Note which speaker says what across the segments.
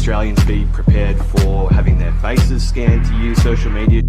Speaker 1: Australians be prepared for having their faces scanned to use social media?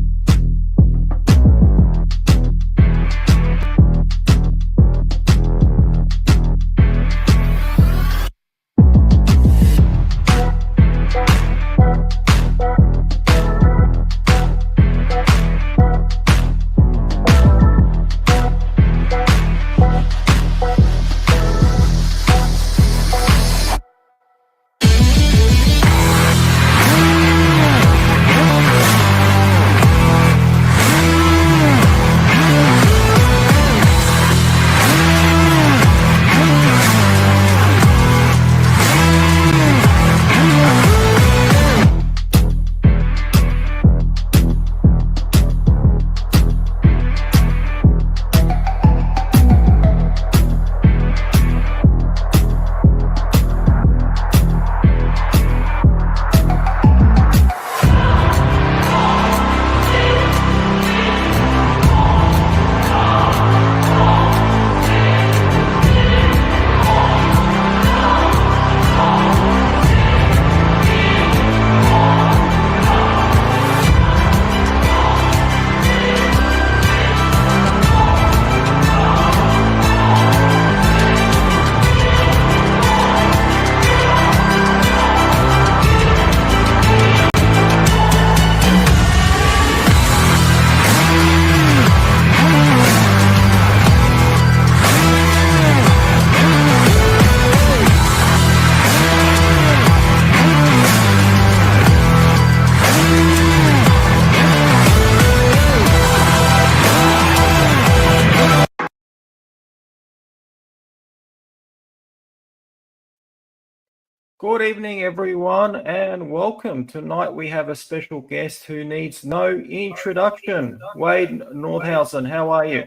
Speaker 2: Good evening, everyone, and welcome. Tonight we have a special guest who needs no introduction. Wade Northausen, how are you?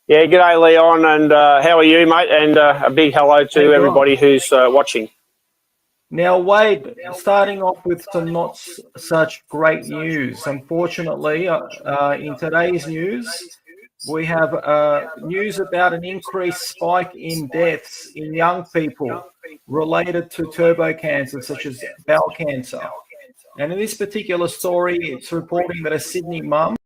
Speaker 3: Yeah, g'day, Leon, and how are you, mate? And a big hello to everybody who's watching.
Speaker 2: Now, Wade, starting off with some not such great news. Unfortunately, in today's news, we have news about an increased spike in deaths in young people related to turbo cancer, such as bowel cancer. And in this particular story, it's reporting that a Sydney mum,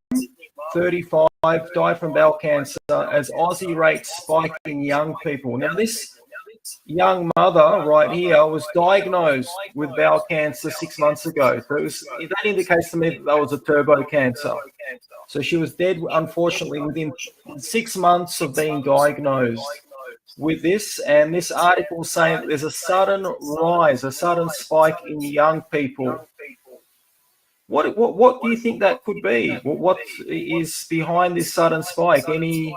Speaker 2: 35, died from bowel cancer as Aussie rates spike in young people. Now, this young mother right here was diagnosed with bowel cancer 6 months ago. So that indicates to me that was a turbo cancer. So she was dead, unfortunately, within 6 months of being diagnosed with this. And this article is saying that there's a sudden rise, a sudden spike in young people. What do you think that could be? What is behind this sudden spike? Any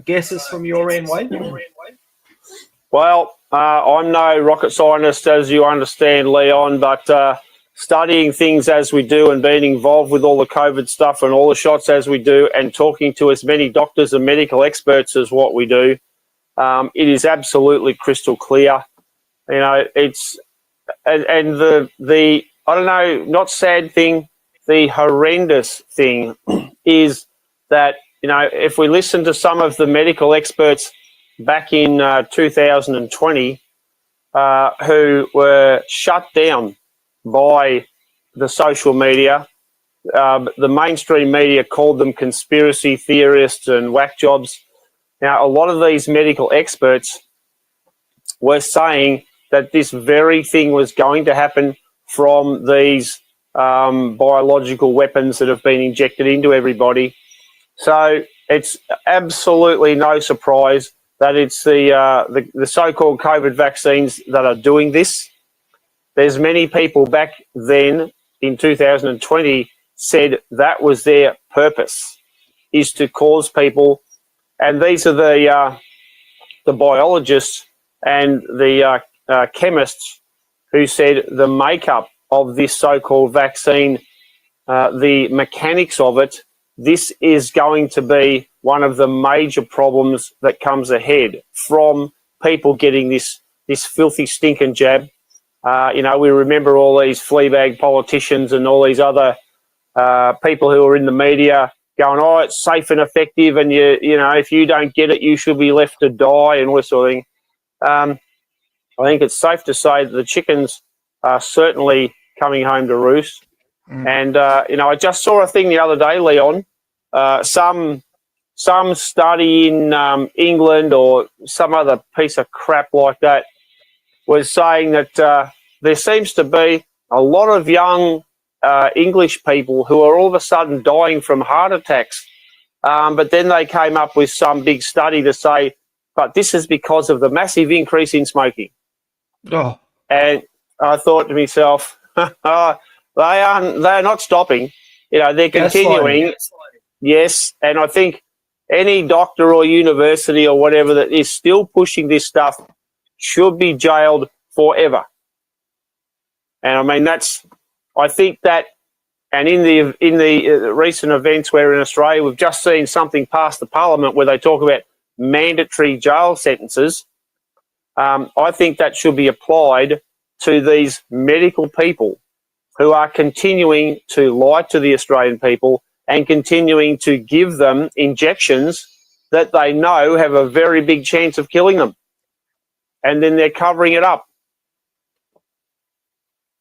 Speaker 2: guesses from your end, Wade?
Speaker 3: Well, I'm no rocket scientist, as you understand, Leon, but studying things as we do and being involved with all the COVID stuff and all the shots as we do and talking to as many doctors and medical experts as what we do, it is absolutely crystal clear. You know, it's and the I don't know, not sad thing, the horrendous thing is that, you know, if we listen to some of the medical experts back in 2020 who were shut down by the social media, the mainstream media called them conspiracy theorists and whack jobs. Now, a lot of these medical experts were saying that this very thing was going to happen from these biological weapons that have been injected into everybody. So it's absolutely no surprise that it's the so-called COVID vaccines that are doing this. There's many people back then in 2020 said that was their purpose, is to cause people, and these are the biologists and the chemists who said the makeup of this so-called vaccine, the mechanics of it, this is going to be one of the major problems that comes ahead from people getting this filthy stinking jab. You know, we remember all these fleabag politicians and all these other people who are in the media going, oh, it's safe and effective, and you know, if you don't get it, you should be left to die and all this sort of thing. I think it's safe to say that the chickens are certainly coming home to roost. And, I just saw a thing the other day, Leon, some study in England or some other piece of crap like that was saying that there seems to be a lot of young English people who are all of a sudden dying from heart attacks. But then they came up with some big study to say, but this is because of the massive increase in smoking.
Speaker 2: Oh.
Speaker 3: And I thought to myself, they're not stopping. They're continuing. Yes, and I think any doctor or university or whatever that is still pushing this stuff should be jailed forever. And I mean, I think that, and in the recent events where in Australia we've just seen something pass the Parliament where they talk about mandatory jail sentences. I think that should be applied to these medical people who are continuing to lie to the Australian people and continuing to give them injections that they know have a very big chance of killing them. And then they're covering it up.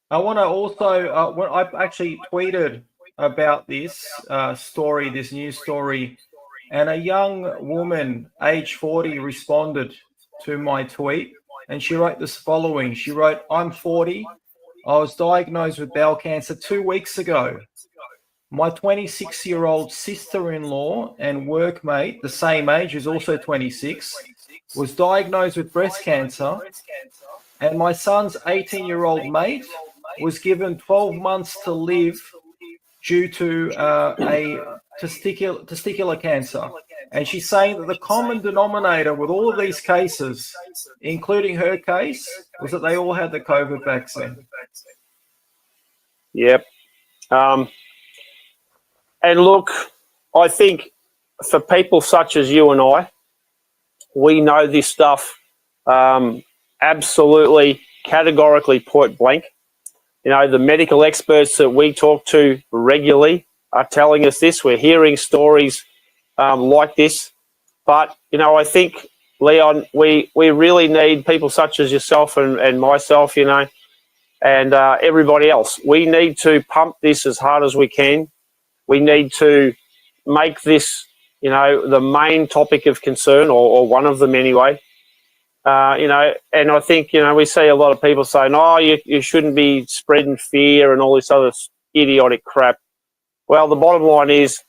Speaker 2: I want to also, I actually tweeted about this story, this news story, and a young woman, age 40, responded to my tweet, and she wrote this following. She wrote, "I'm 40. I was diagnosed with bowel cancer 2 weeks ago. My 26-year-old sister-in-law and workmate, the same age, who's also 26, was diagnosed with breast cancer, and my son's 18-year-old mate was given 12 months to live due to a testicular cancer." And she's saying that the common denominator with all of these cases, including her case, was that they all had the COVID vaccine.
Speaker 3: Yep. And look, I think for people such as you and I, we know this stuff absolutely, categorically point blank. The medical experts that we talk to regularly are telling us this. We're hearing stories like this. But, I think, Leon, we really need people such as yourself and myself, and everybody else. We need to pump this as hard as we can. We need to make this, the main topic of concern, or one of them anyway. And I think, we see a lot of people saying, "Oh, you shouldn't be spreading fear and all this other idiotic crap." Well, the bottom line is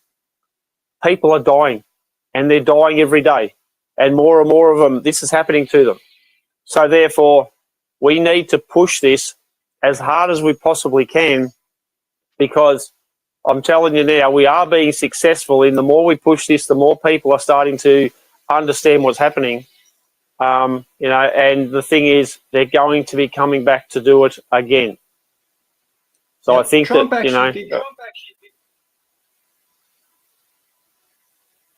Speaker 3: people are dying, and they're dying every day. And more of them, this is happening to them. So therefore, we need to push this as hard as we possibly can, because I'm telling you now, we are being successful in the more we push this, the more people are starting to understand what's happening. And the thing is, they're going to be coming back to do it again. So yeah, I think Trump that,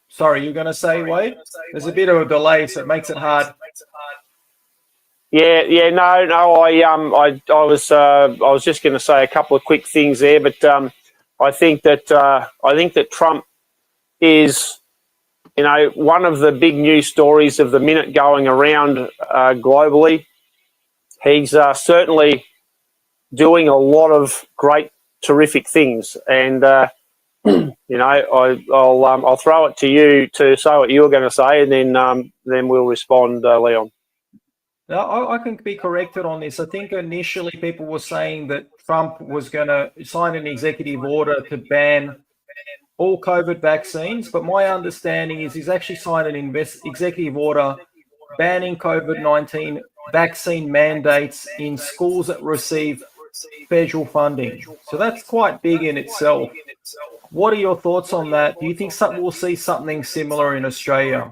Speaker 2: Sorry, you're going to say, Wade? There's a bit of a delay, so it makes it hard.
Speaker 3: Yeah, no. I was just going to say a couple of quick things there, but I think that Trump is, one of the big news stories of the minute going around globally. He's certainly doing a lot of great, terrific things, and I'll throw it to you to say what you were going to say, and then we'll respond, Leon.
Speaker 2: Now, I can be corrected on this. I think initially people were saying that Trump was going to sign an executive order to ban all COVID vaccines, but my understanding is he's actually signed an executive order banning COVID-19 vaccine mandates in schools that receive federal funding. So that's quite big in itself. What are your thoughts on that? Do you think we'll see something similar in Australia?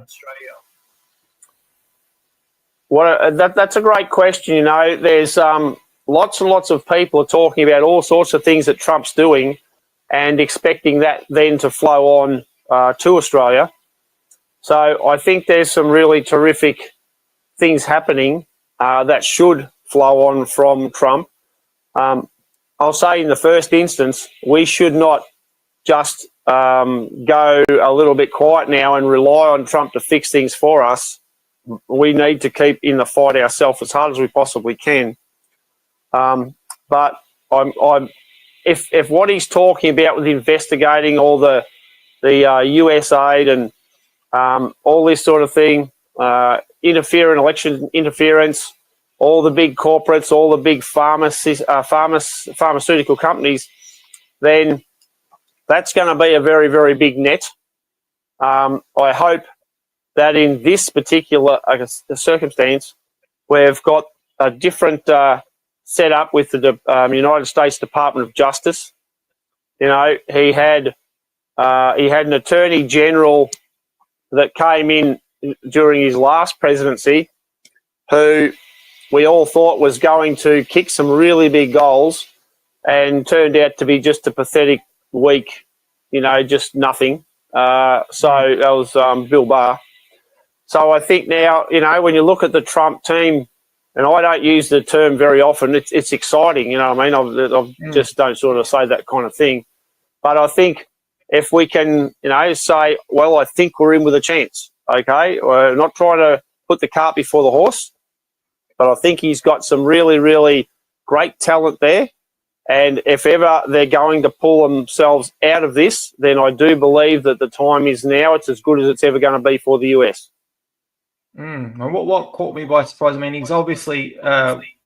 Speaker 3: Well, that's a great question. There's lots and lots of people are talking about all sorts of things that Trump's doing and expecting that then to flow on to Australia. So I think there's some really terrific things happening that should flow on from Trump. I'll say in the first instance, we should not just go a little bit quiet now and rely on Trump to fix things for us. we need to keep in the fight ourselves as hard as we possibly can. But if what he's talking about with investigating all the US aid and all this sort of thing, election interference, all the big corporates, all the big pharmaceutical companies, then that's going to be a very, very big net. I hope that in this particular circumstance, we've got a different setup with the United States Department of Justice. You know, he had an attorney general that came in during his last presidency, who we all thought was going to kick some really big goals, and turned out to be just a pathetic, weak, just nothing. So that was Bill Barr. So I think now, when you look at the Trump team, and I don't use the term very often, it's exciting, you know what I mean? I just don't sort of say that kind of thing. But I think if we can, say, well, I think we're in with a chance, okay? We're not trying to put the cart before the horse, but I think he's got some really, really great talent there. And if ever they're going to pull themselves out of this, then I do believe that the time is now. It's as good as it's ever going to be for the US.
Speaker 2: And what caught me by surprise, I mean, he's obviously,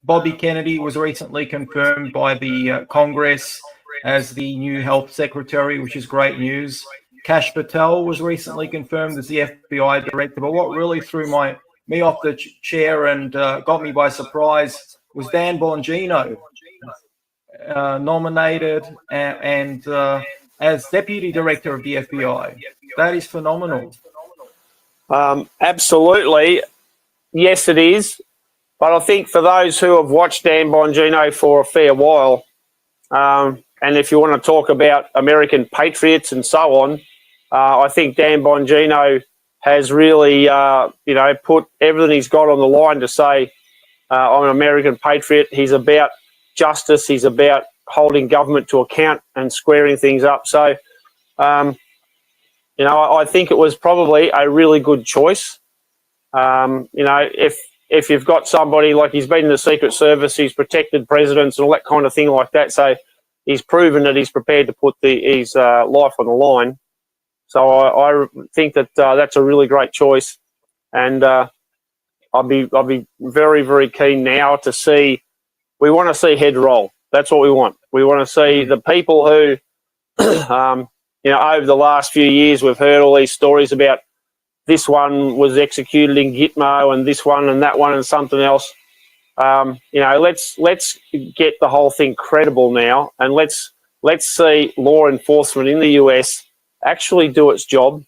Speaker 2: Bobby Kennedy was recently confirmed by the Congress as the new health secretary, which is great news. Kash Patel was recently confirmed as the FBI director. But what really threw me off the chair and got me by surprise was Dan Bongino, nominated and as deputy director of the FBI. That is phenomenal.
Speaker 3: Absolutely. Yes, it is. But I think for those who have watched Dan Bongino for a fair while, and if you want to talk about American patriots and so on, I think Dan Bongino has really, put everything he's got on the line to say, I'm an American patriot. He's about justice. He's about holding government to account and squaring things up. So, I think it was probably a really good choice. If you've got somebody like he's been in the Secret Service, he's protected presidents and all that kind of thing like that. So he's proven that he's prepared to put his life on the line. So I think that that's a really great choice, and I'll be very, very keen now to see. We want to see head roll. That's what we want. We want to see the people who, over the last few years, we've heard all these stories about this one was executed in Gitmo and this one and that one and something else. Let's get the whole thing credible now, and let's see law enforcement in the US actually do its job,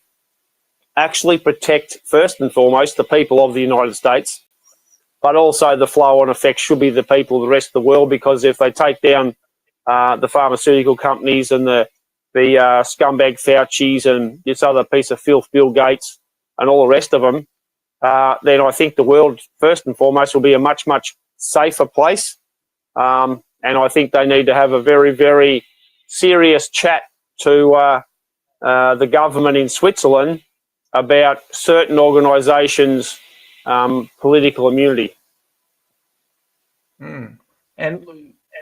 Speaker 3: actually protect first and foremost the people of the United States, but also the flow-on effect should be the people of the rest of the world, because if they take down the pharmaceutical companies and the scumbag Fauci's and this other piece of filth, Bill Gates, and all the rest of them, then I think the world, first and foremost, will be a much, much safer place. And I think they need to have a very, very serious chat to the government in Switzerland about certain organisations' political immunity.
Speaker 2: And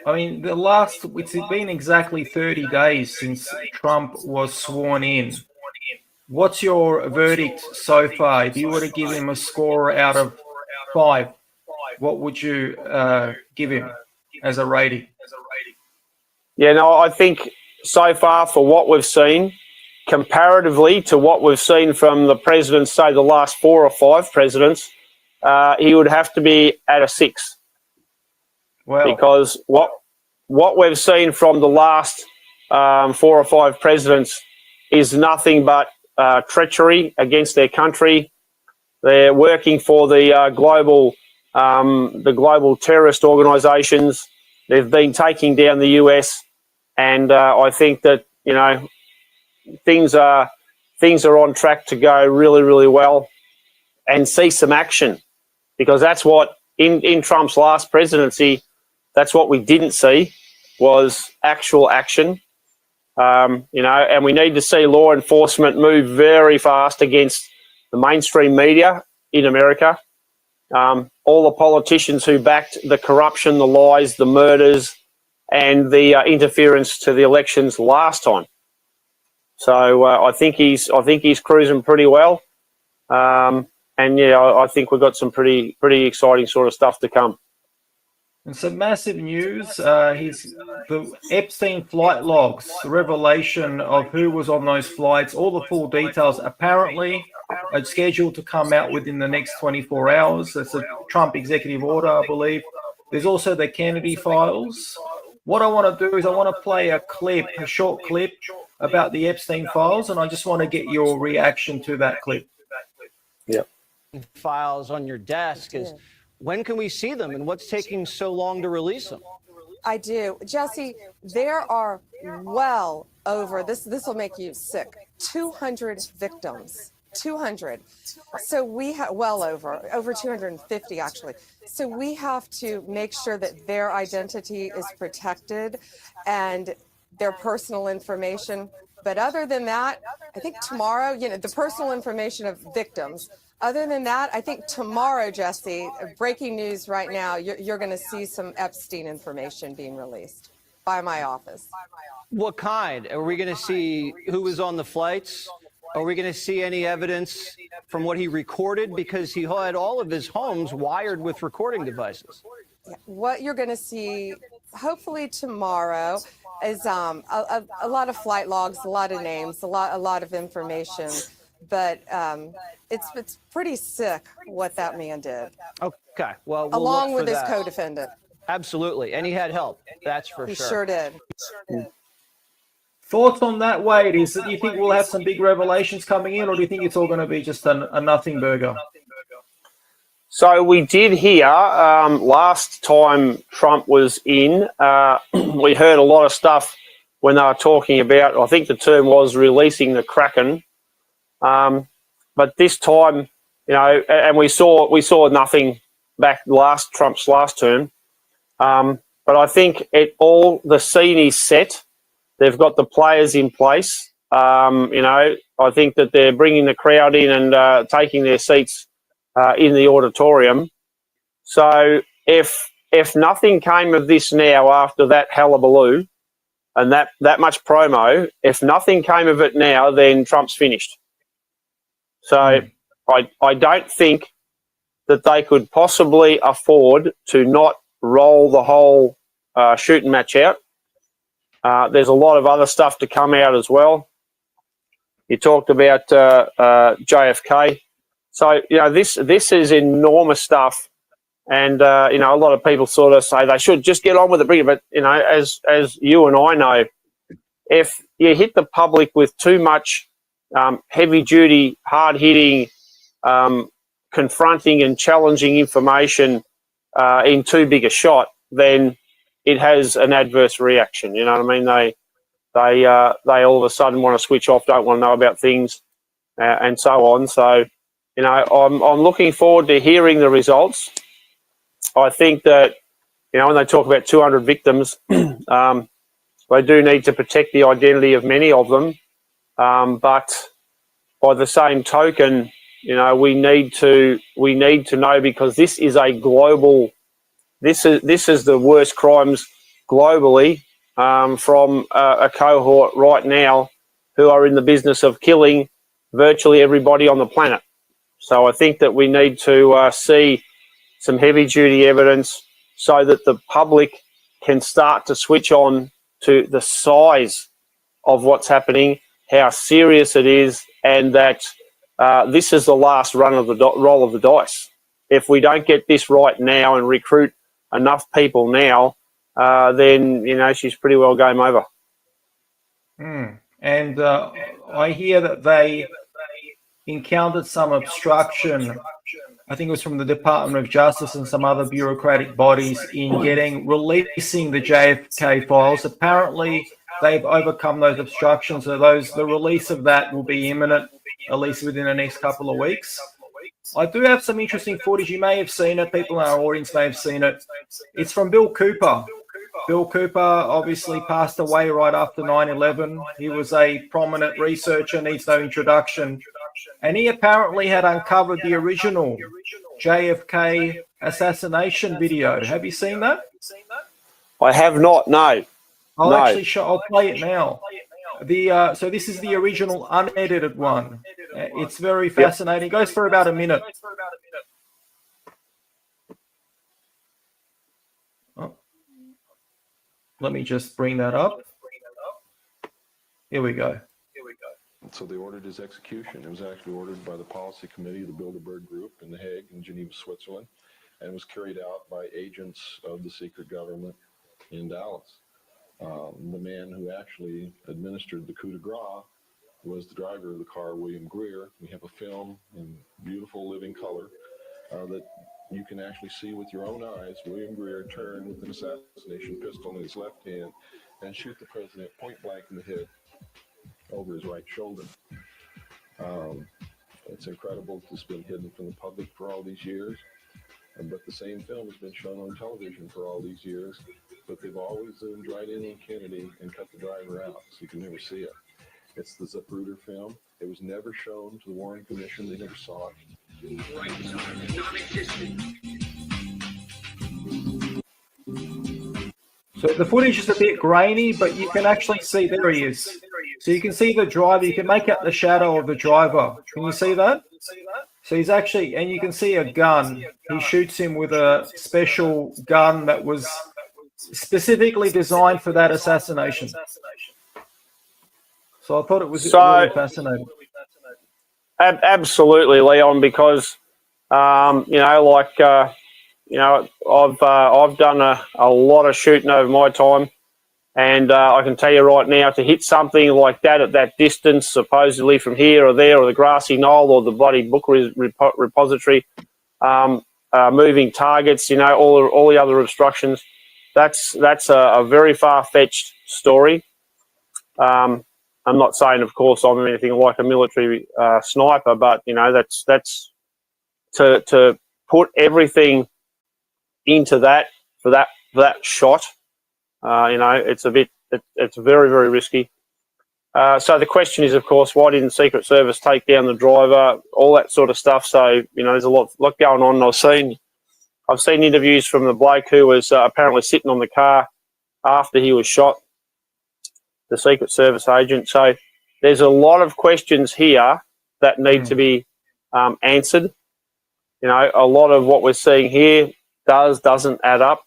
Speaker 2: I mean, it's been exactly 30 days since Trump was sworn in. What's your verdict so far? If you were to give him a score out of 5, what would you give him as a rating?
Speaker 3: Yeah, no, I think so far for what we've seen, comparatively to what we've seen from the presidents, say the last 4 or 5 presidents, he would have to be at a 6. Well, because what we've seen from the last 4 or 5 presidents is nothing but treachery against their country. They're working for the global terrorist organisations. They've been taking down the US, and I think that things are on track to go really, really well, and see some action, because that's what in Trump's last presidency, that's what we didn't see was actual action. And we need to see law enforcement move very fast against the mainstream media in America. All the politicians who backed the corruption, the lies, the murders, and the interference to the elections last time. So I think he's cruising pretty well, and yeah, I think we've got some pretty exciting sort of stuff to come.
Speaker 2: And some massive news. The Epstein flight logs, the revelation of who was on those flights, all the full details apparently are scheduled to come out within the next 24 hours. That's a Trump executive order, I believe. There's also the Kennedy files. What I want to do is I want to play a short clip about the Epstein files, and I just want to get your reaction to that clip.
Speaker 3: Yeah.
Speaker 4: Files on your desk is. When can we see them, and what's taking so long to release them?
Speaker 5: I do. Jesse, there are well over, this will make you sick, 200 victims. 200. So we have, well over 250 actually. So we have to make sure that their identity is protected and their personal information. But other than that, I think tomorrow, the personal information of victims. Other than that, I think tomorrow, Jesse, breaking news right now, you're going to see some Epstein information being released by my office.
Speaker 4: What kind? Are we going to see who was on the flights? Are we going to see any evidence from what he recorded? Because he had all of his homes wired with recording devices.
Speaker 5: Yeah. What you're going to see, hopefully tomorrow, is a lot of flight logs, a lot of names, a lot of information. But it's pretty sick what that man did.
Speaker 4: Okay, well,
Speaker 5: along with his co-defendant.
Speaker 4: Absolutely, and he had help. That's for sure.
Speaker 5: He sure did.
Speaker 2: Thoughts on that, Wade? Do you think we'll have some big revelations coming in, or do you think it's all going to be just a nothing burger?
Speaker 3: So we did hear last time Trump was in, we heard a lot of stuff when they were talking about, I think the term was releasing the Kraken. But this time, and we saw nothing back Trump's last term. But I think the scene is set. They've got the players in place. I think that they're bringing the crowd in and taking their seats in the auditorium. So if nothing came of this now after that hullabaloo and that much promo, if nothing came of it now, then Trump's finished. So I don't think that they could possibly afford to not roll the whole shooting match out. There's a lot of other stuff to come out as well. You talked about JFK. So, this is enormous stuff. And, a lot of people sort of say they should just get on with it. But, as you and I know, if you hit the public with too much heavy-duty, hard-hitting, confronting and challenging information in too big a shot, then it has an adverse reaction. You know what I mean? They all of a sudden want to switch off, don't want to know about things, and so on. So, I'm looking forward to hearing the results. I think that, when they talk about 200 victims, they do need to protect the identity of many of them. But by the same token, we need to know, because this is a global. This is the worst crimes globally from a cohort right now who are in the business of killing virtually everybody on the planet. So I think that we need to see some heavy-duty evidence so that the public can start to switch on to the size of what's happening, how serious it is, and that this is the last roll of the dice. If we don't get this right now and recruit enough people now, then, she's pretty well game over.
Speaker 2: And I hear that they encountered some obstruction, I think it was from the Department of Justice and some other bureaucratic bodies, in releasing the JFK files. Apparently, they've overcome those obstructions. So the release of that will be imminent, at least within the next couple of weeks. I do have some interesting footage. You may have seen it. People in our audience may have seen it. It's from Bill Cooper. Bill Cooper obviously passed away right after 9/11. He was a prominent researcher, needs no introduction. and he apparently had uncovered the original JFK assassination video. Have you seen that?
Speaker 3: I have not, no.
Speaker 2: I'll play it now. So this is the original unedited one. It's very fascinating. It goes for about a minute. Oh. Let me just bring that up. Here we go.
Speaker 6: So they ordered his execution. It was actually ordered by the policy committee of the Bilderberg Group in The Hague in Geneva, Switzerland, and was carried out by agents of the secret government in Dallas. The man who actually administered the coup de grace was the driver of the car, William Greer. We have a film in beautiful living color that you can actually see with your own eyes. William Greer turn with an assassination pistol in his left hand and shoot the president point blank in the head over his right shoulder. It's incredible. It's been hidden from the public for all these years. But the same film has been shown on television for all these years, but they've always zoomed right in on Kennedy and cut the driver out, so you can never see it. It's the Zapruder film. It was never shown to the Warren Commission. They never saw it.
Speaker 2: So the footage is a bit grainy, but you can actually see, there he is. So you can see the driver. You can make out the shadow of the driver. Can you see that? So he's actually, and you can see a gun. He shoots him with a special gun that was specifically designed for that assassination. So I thought it was really fascinating.
Speaker 3: Absolutely, Leon, because I've done a lot of shooting over my time, and I can tell you right now, to hit something like that at that distance, supposedly from here or there, or the grassy knoll, or the bloody book repository, moving targets, all the other obstructions, that's a very far-fetched story. I'm not saying, of course, I'm anything like a military sniper, but that's to put everything into that for that shot. It's very, very risky. So the question is, of course, why didn't Secret Service take down the driver? All that sort of stuff. So there's a lot going on. I've seen interviews from the bloke who was apparently sitting on the car after he was shot, the Secret Service agent. So there's a lot of questions here that need to be answered. A lot of what we're seeing here doesn't add up.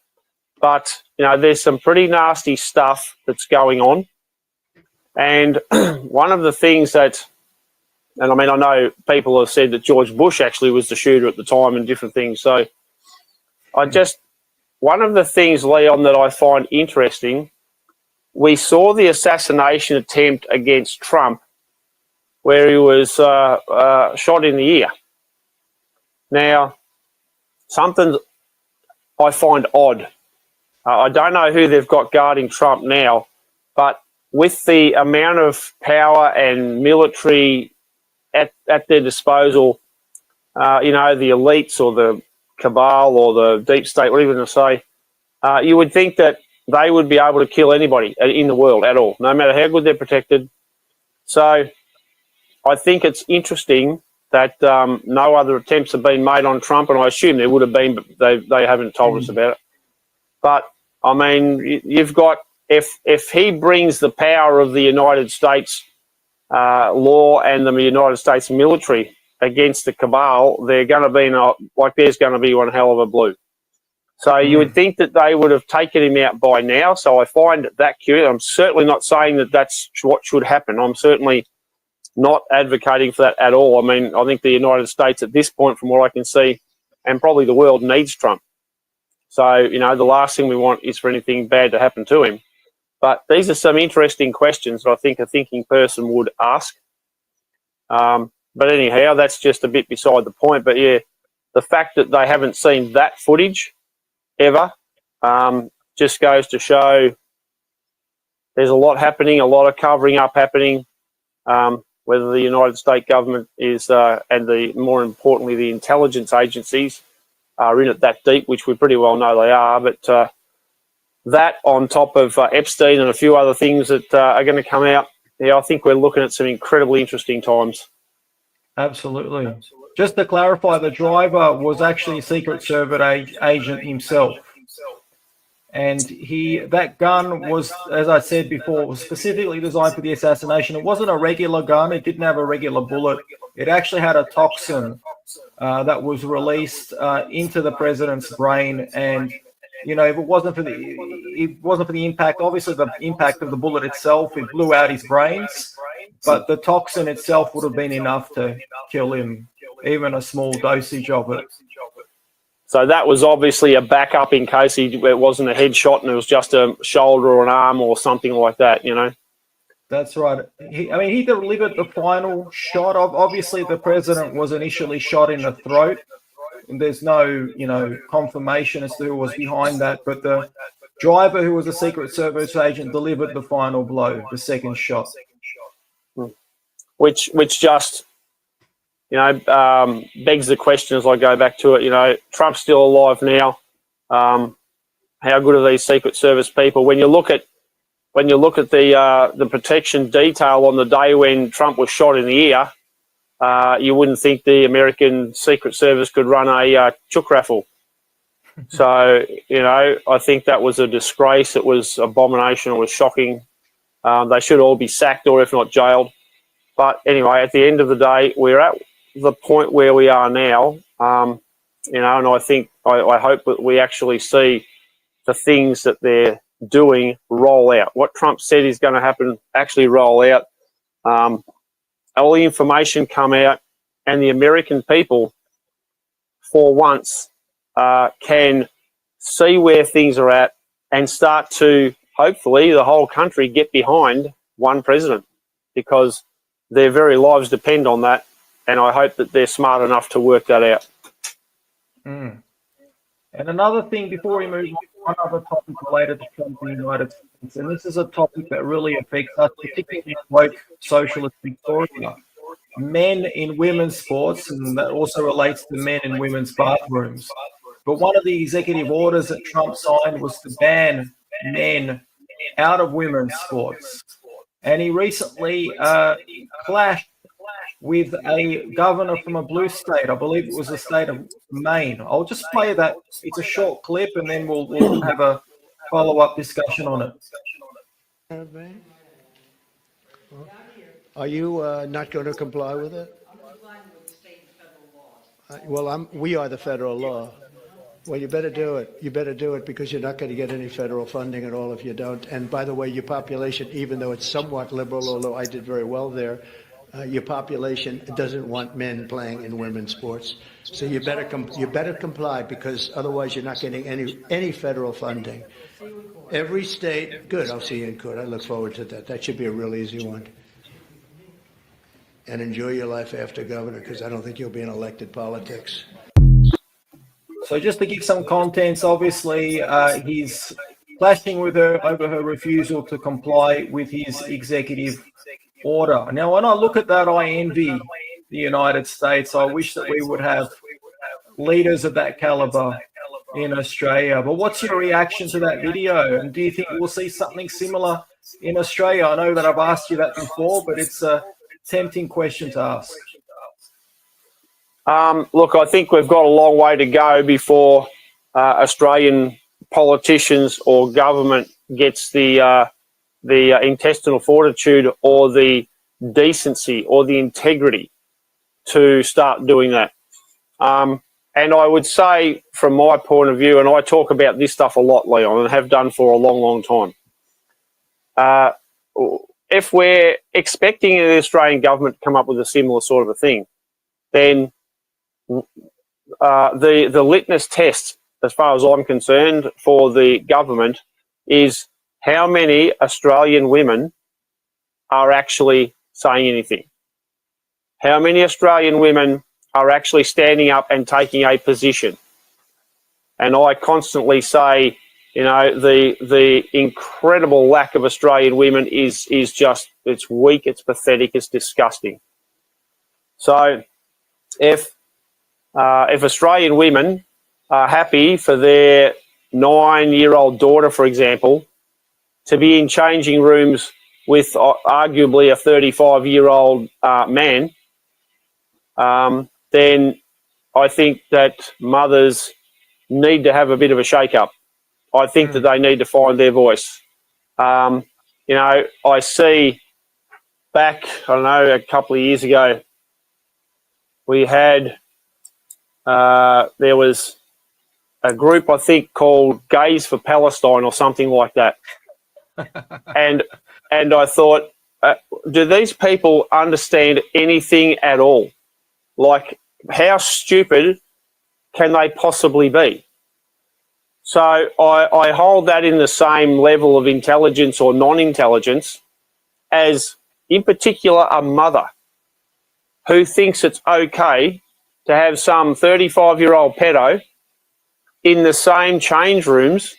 Speaker 3: But, there's some pretty nasty stuff that's going on. And one of the things that, and I know people have said that George Bush actually was the shooter at the time and different things. So one of the things, Leon, that I find interesting, we saw the assassination attempt against Trump where he was shot in the ear. Now, something I find odd. I don't know who they've got guarding Trump now, but with the amount of power and military at their disposal, the elites or the cabal or the deep state, whatever you're going to say, you would think that they would be able to kill anybody in the world at all, no matter how good they're protected. So I think it's interesting that no other attempts have been made on Trump, and I assume there would have been, but they haven't told us about it. But you've got, if he brings the power of the United States law and the United States military against the cabal, they're going to be there's going to be one hell of a blue. So you would think that they would have taken him out by now. So I find that curious. I'm certainly not saying that that's what should happen. I'm certainly not advocating for that at all. I think the United States at this point, from what I can see, and probably the world, needs Trump. So, the last thing we want is for anything bad to happen to him. But these are some interesting questions that I think a thinking person would ask. But anyhow, that's just a bit beside the point. But yeah, the fact that they haven't seen that footage ever just goes to show there's a lot happening, a lot of covering up happening. Whether the United States government is, and more importantly, the intelligence agencies are in it that deep, which we pretty well know they are. But that on top of Epstein and a few other things that are going to come out, I think we're looking at some incredibly interesting times.
Speaker 2: Absolutely. Just to clarify, the driver was actually a Secret Service agent himself. And that gun was, as I said before, was specifically designed for the assassination. It wasn't a regular gun. It didn't have a regular bullet. It actually had a toxin that was released into the president's brain. And, you know, if it wasn't for the impact, obviously the impact of the bullet itself, it blew out his brains. But the toxin itself would have been enough to kill him, even a small dosage of it.
Speaker 3: So that was obviously a backup in case it wasn't a headshot and it was just a shoulder or an arm or something like that, you know.
Speaker 2: That's right. He delivered the final shot. Obviously, the president was initially shot in the throat. There's no, you know, confirmation as to who was behind that, but the driver, who was a Secret Service agent, delivered the final blow, the second shot. Which
Speaker 3: just, you know, begs the question as I go back to it. You know, Trump's still alive now. How good are these Secret Service people? When you look at the protection detail on the day when Trump was shot in the ear, you wouldn't think the American Secret Service could run a chook raffle. So, you know, I think that was a disgrace. It was abomination. It was shocking. They should all be sacked or if not jailed. But anyway, at the end of the day, we're at the point where we are now, you know, and I think, I hope that we actually see the things that they're doing roll out. What Trump said is going to happen actually roll out. All the information come out, and the American people, for once, can see where things are at and start to, hopefully, the whole country get behind one president, because their very lives depend on that, and I hope that they're smart enough to work that out.
Speaker 2: And another thing before we move on, one other topic related to Trump in the United States, and this is a topic that really affects us, particularly in woke socialist Victoria. Men in women's sports, and that also relates to men in women's bathrooms. But one of the executive orders that Trump signed was to ban men out of women's sports. And he recently clashed with a governor from a blue state. I believe it was the state of Maine. I'll just play that. It's a short clip, and then we'll have a follow-up discussion on it.
Speaker 7: Are you not going to comply with it?
Speaker 8: I'm complying with the state and federal laws.
Speaker 7: Well, we are the federal law. Well, you better do it. You better do it, because you're not going to get any federal funding at all if you don't. And by the way, your population, even though it's somewhat liberal, although I did very well there, your population doesn't want men playing in women's sports. So you better comply, because otherwise you're not getting any federal funding. Every state, good. I'll see you in court. I look forward to that. That should be a real easy one. And enjoy your life after governor, because I don't think you'll be in elected politics.
Speaker 2: So just to give some contents, obviously he's clashing with her over her refusal to comply with his executive order. Now, when I look at that, I envy the United States. I wish that we would have leaders of that caliber in Australia. But what's your reaction to that video? And do you think we'll see something similar in Australia? I know that I've asked you that before, but it's a tempting question to ask.
Speaker 3: Look, I think we've got a long way to go before Australian politicians or government gets the intestinal fortitude or the decency or the integrity to start doing that. And I would say, from my point of view, and I talk about this stuff a lot, Leon, and have done for a long, long time. If we're expecting the Australian government to come up with a similar sort of a thing, then the litmus test, as far as I'm concerned, for the government is how many Australian women are actually saying anything. How many Australian women are actually standing up and taking a position. And I constantly say, you know, the incredible lack of Australian women is just, it's weak, it's pathetic, it's disgusting. So if Australian women are happy for their 9-year-old daughter, for example, to be in changing rooms with arguably a 35-year-old man, then I think that mothers need to have a bit of a shake-up. I think that they need to find their voice. You know, I see back, I don't know, a couple of years ago, we had, there was a group, I think, called Gays for Palestine or something like that. and I thought, do these people understand anything at all? Like, how stupid can they possibly be? So I hold that in the same level of intelligence or non-intelligence as, in particular, a mother who thinks it's okay to have some 35-year-old pedo in the same change rooms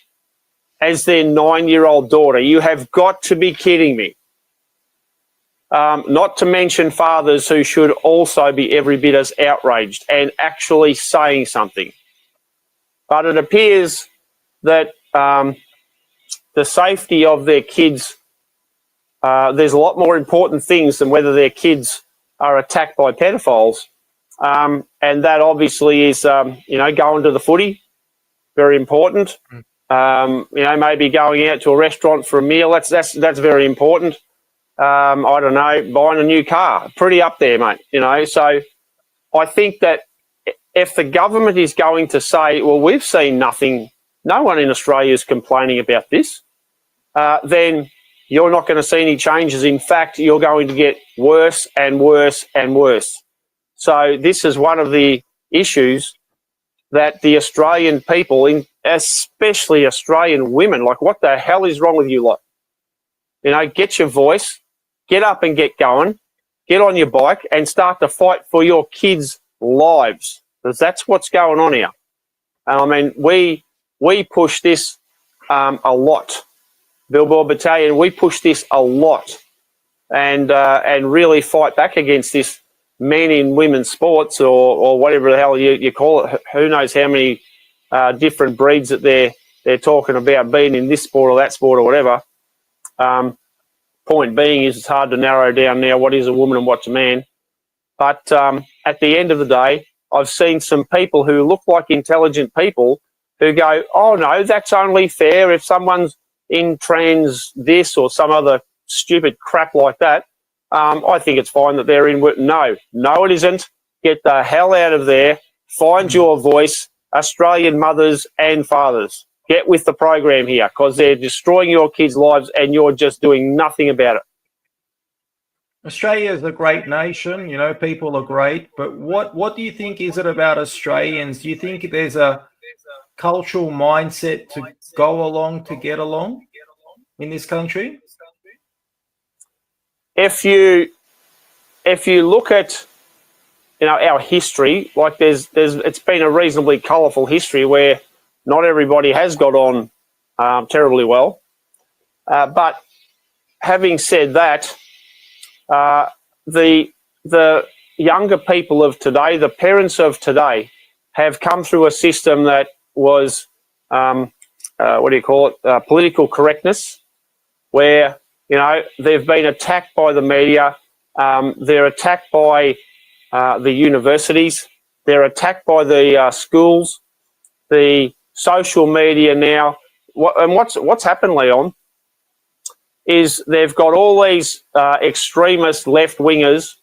Speaker 3: as their 9-year-old daughter. You have got to be kidding me. Not to mention fathers who should also be every bit as outraged and actually saying something. But it appears that the safety of their kids, there's a lot more important things than whether their kids are attacked by pedophiles. And that obviously is, you know, going to the footy, very important. You know, maybe going out to a restaurant for a meal, that's very important. I don't know, buying a new car, pretty up there, mate, you know. So I think that if the government is going to say, well, we've seen nothing, no one in Australia is complaining about this, then you're not going to see any changes. In fact, you're going to get worse and worse and worse. So this is one of the issues that the Australian people, especially Australian women, like, what the hell is wrong with you lot? You know, get your voice, get up and get going, get on your bike and start to fight for your kids' lives, because that's what's going on here. And I mean, we push this a lot. Billboard Battalion, we push this a lot, and really fight back against this men in women's sports, or whatever the hell you call it. Who knows how many different breeds that they're talking about being in this sport or that sport or whatever. Point being is, it's hard to narrow down now what is a woman and what's a man. But at the end of the day, I've seen some people who look like intelligent people who go, oh no, that's only fair if someone's in trans this or some other stupid crap like that. I think it's fine that they're in. No, it isn't. Get the hell out of there. Find your voice, Australian mothers and fathers. Get with the program here, because they're destroying your kids' lives and you're just doing nothing about it.
Speaker 2: Australia is a great nation, you know, people are great, but what do you think is it about Australians? Do you think there's a cultural mindset to go along, to get along in this country?
Speaker 3: If you look at, you know, our history, like it's been a reasonably colourful history where not everybody has got on terribly well. But having said that, the younger people of today, the parents of today, have come through a system that was, political correctness, where, you know, they've been attacked by the media, they're attacked by the universities, they're attacked by the schools, the social media now. What's happened, Leon, is they've got all these extremist left-wingers,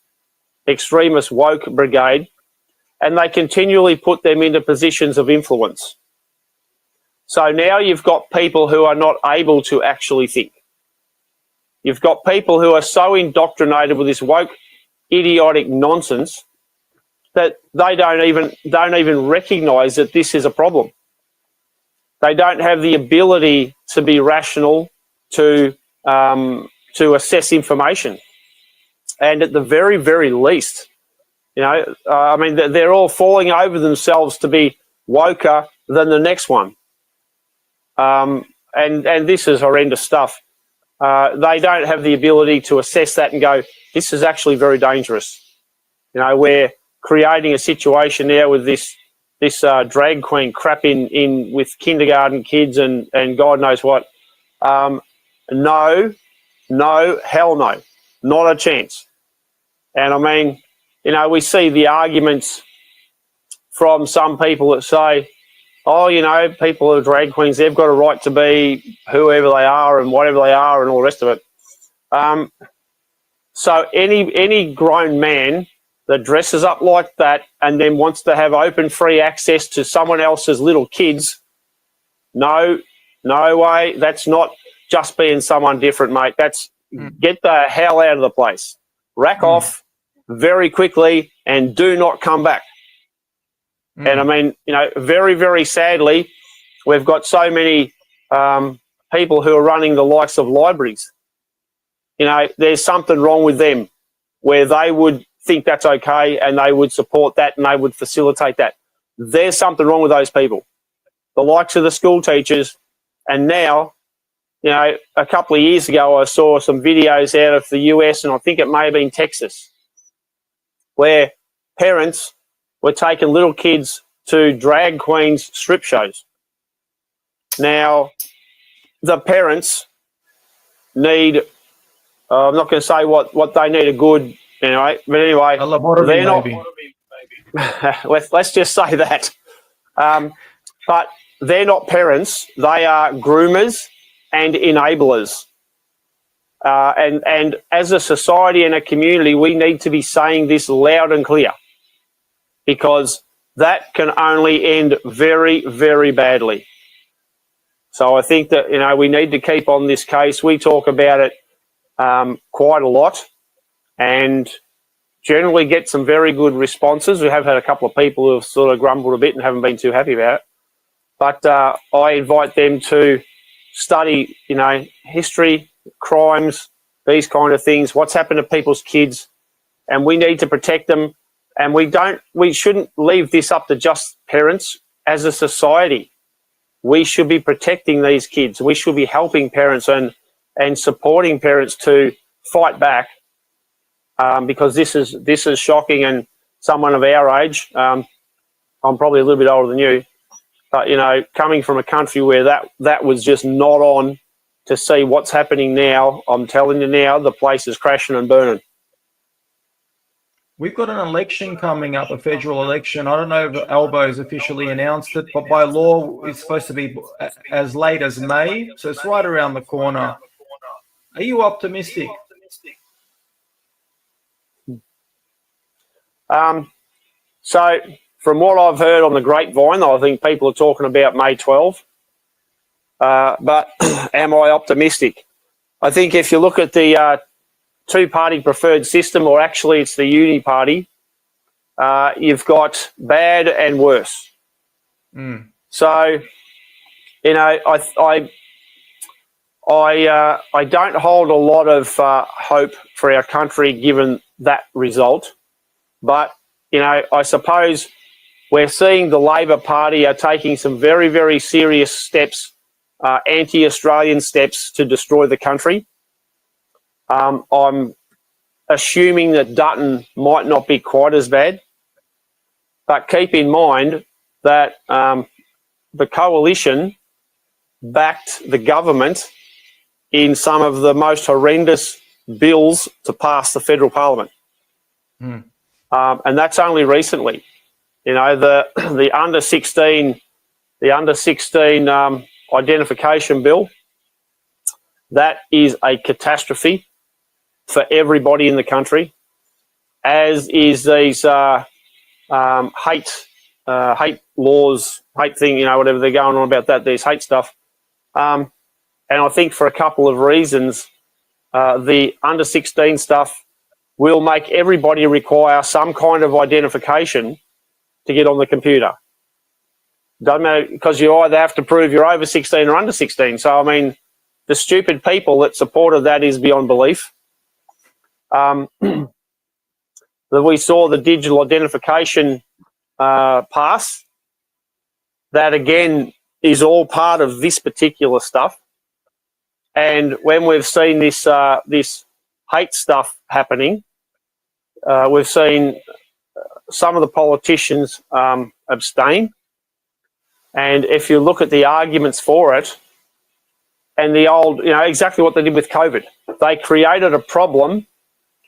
Speaker 3: extremist woke brigade, and they continually put them into positions of influence. So now you've got people who are not able to actually think. You've got people who are so indoctrinated with this woke, idiotic nonsense that they don't even recognise that this is a problem. They don't have the ability to be rational, to assess information, and at the very, very least, you know, I mean, they're all falling over themselves to be woker than the next one, and this is horrendous stuff. They don't have the ability to assess that and go, this is actually very dangerous. You know, we're creating a situation now with this drag queen crap in with kindergarten kids and God knows what. No, hell no, not a chance. And I mean, you know, we see the arguments from some people that say, oh, you know, people who are drag queens, they've got a right to be whoever they are and whatever they are and all the rest of it. So any grown man that dresses up like that and then wants to have open, free access to someone else's little kids, no way. That's not just being someone different, mate. That's get the hell out of the place. Rack off very quickly and do not come back. And I mean, you know, very, very sadly, we've got so many people who are running the likes of libraries. You know, there's something wrong with them where they would think that's okay and they would support that and they would facilitate that. There's something wrong with those people. The likes of the school teachers. And now, you know, a couple of years ago, I saw some videos out of the US, and I think it may have been Texas, where parents were taking little kids to drag queens strip shows. Now, the parents need, I'm not going to say what they need a good, anyway, but anyway, they're not, let's just say that. But they're not parents, they are groomers and enablers. And as a society and a community, we need to be saying this loud and clear, because that can only end very, very badly. So I think that, you know, we need to keep on this case. We talk about it quite a lot and generally get some very good responses. We have had a couple of people who have sort of grumbled a bit and haven't been too happy about it. But I invite them to study, you know, history, crimes, these kind of things, what's happened to people's kids, and we need to protect them. And we shouldn't leave this up to just parents. As a society, we should be protecting these kids. We should be helping parents and supporting parents to fight back, because this is shocking. And someone of our age, I'm probably a little bit older than you, but, you know, coming from a country where that was just not on, to see what's happening now, I'm telling you now, the place is crashing and burning.
Speaker 2: We've got an election coming up, a federal election. I don't know if Albo's officially announced it, but by law, it's supposed to be as late as May. So it's right around the corner. Are you optimistic?
Speaker 3: So from what I've heard on the grapevine, I think people are talking about May 12. But am I optimistic? I think if you look at the two-party preferred system, or actually it's the uni party, you've got bad and worse. So, you know, I don't hold a lot of hope for our country given that result. But, you know, I suppose we're seeing the Labor Party are taking some very, very serious steps, anti-Australian steps to destroy the country. I'm assuming that Dutton might not be quite as bad, but keep in mind that the coalition backed the government in some of the most horrendous bills to pass the federal parliament. And that's only recently. You know, the under 16 identification bill, that is a catastrophe for everybody in the country, as is these hate laws, hate thing, you know, whatever they're going on about that, these hate stuff. And I think for a couple of reasons, the under 16 stuff will make everybody require some kind of identification to get on the computer. Doesn't matter, because you either have to prove you're over 16 or under 16. So, I mean, the stupid people that supported that is beyond belief. That we saw the digital identification pass. That, again, is all part of this particular stuff. And when we've seen this hate stuff happening, we've seen some of the politicians abstain. And if you look at the arguments for it, and the old, you know, exactly what they did with COVID, they created a problem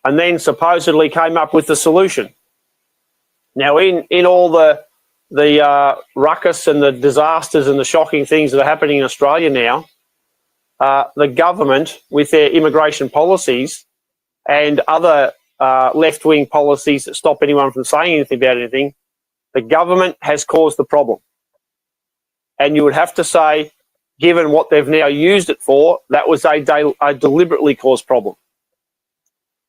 Speaker 3: and then supposedly came up with the solution. Now, in all the ruckus and the disasters and the shocking things that are happening in Australia now, the government, with their immigration policies and other left-wing policies that stop anyone from saying anything about anything, the government has caused the problem. And you would have to say, given what they've now used it for, that was a deliberately caused problem.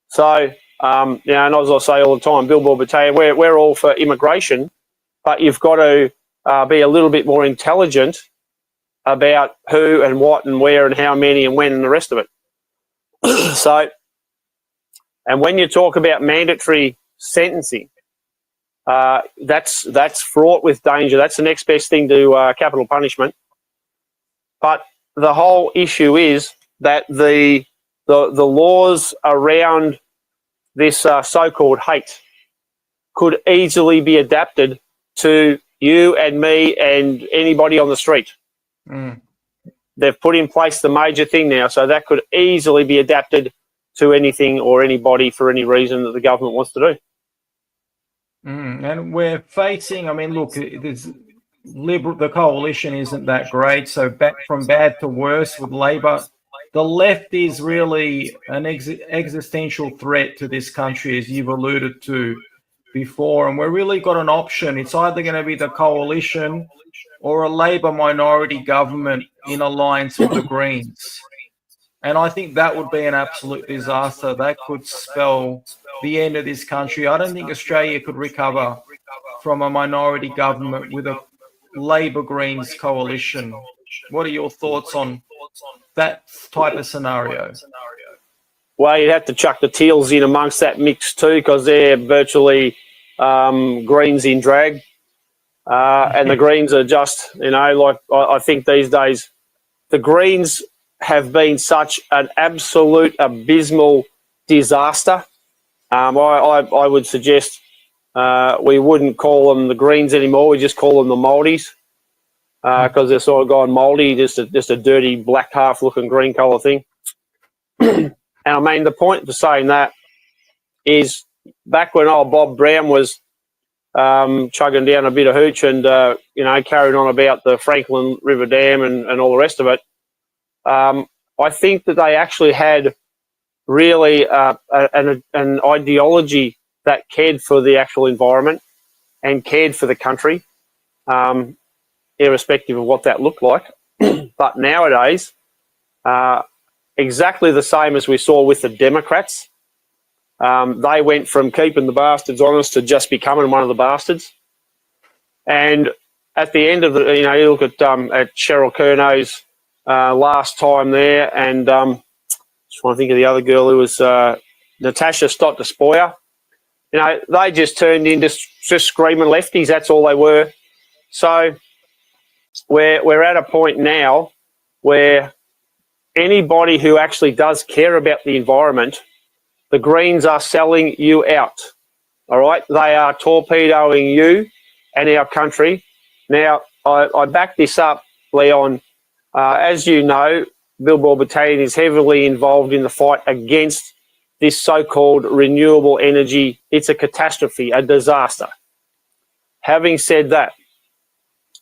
Speaker 3: So, and as I say all the time, Billboard Battalion, we're all for immigration, but you've got to be a little bit more intelligent about who and what and where and how many and when and the rest of it. So, and when you talk about mandatory sentencing, that's fraught with danger. That's the next best thing to capital punishment. But the whole issue is that the laws around this so-called hate could easily be adapted to you and me and anybody on the street.
Speaker 2: Mm.
Speaker 3: They've put in place the major thing now, so that could easily be adapted to anything or anybody for any reason that the government wants to do.
Speaker 2: And we're facing, I mean, look, the coalition isn't that great. So back from bad to worse with Labor, the left is really an existential threat to this country, as you've alluded to before. And we've really got an option. It's either going to be the coalition or a Labor minority government in alliance with the Greens. And I think that would be an absolute disaster. That could spell the end of this country. I don't think Australia could recover from a minority government with a Labor Greens coalition. What are your thoughts on that type of scenario?
Speaker 3: Well, you'd have to chuck the Teals in amongst that mix too, because they're virtually Greens in drag. And the Greens are just, like I think these days, the Greens have been such an absolute abysmal disaster. I would suggest we wouldn't call them the Greens anymore. We just call them the Maldies, because they're sort of gone mouldy, just a dirty black half-looking green colour thing. And I mean, the point for saying that is back when old Bob Brown was chugging down a bit of hooch and carrying on about the Franklin River Dam and all the rest of it. I think that they actually had really an ideology that cared for the actual environment and cared for the country, irrespective of what that looked like. But nowadays, exactly the same as we saw with the Democrats. They went from keeping the bastards honest to just becoming one of the bastards. And at the end of the, you look at Cheryl Kernow's last time there, and just want to think of the other girl who was Natasha Stott Despoja. They just turned into just screaming lefties. That's all they were. So we're at a point now where anybody who actually does care about the environment, the Greens are selling you out. All right, they are torpedoing you and our country. Now, I back this up, Leon. As you know, Billboard Battalion is heavily involved in the fight against this so-called renewable energy. It's a catastrophe, a disaster. Having said that,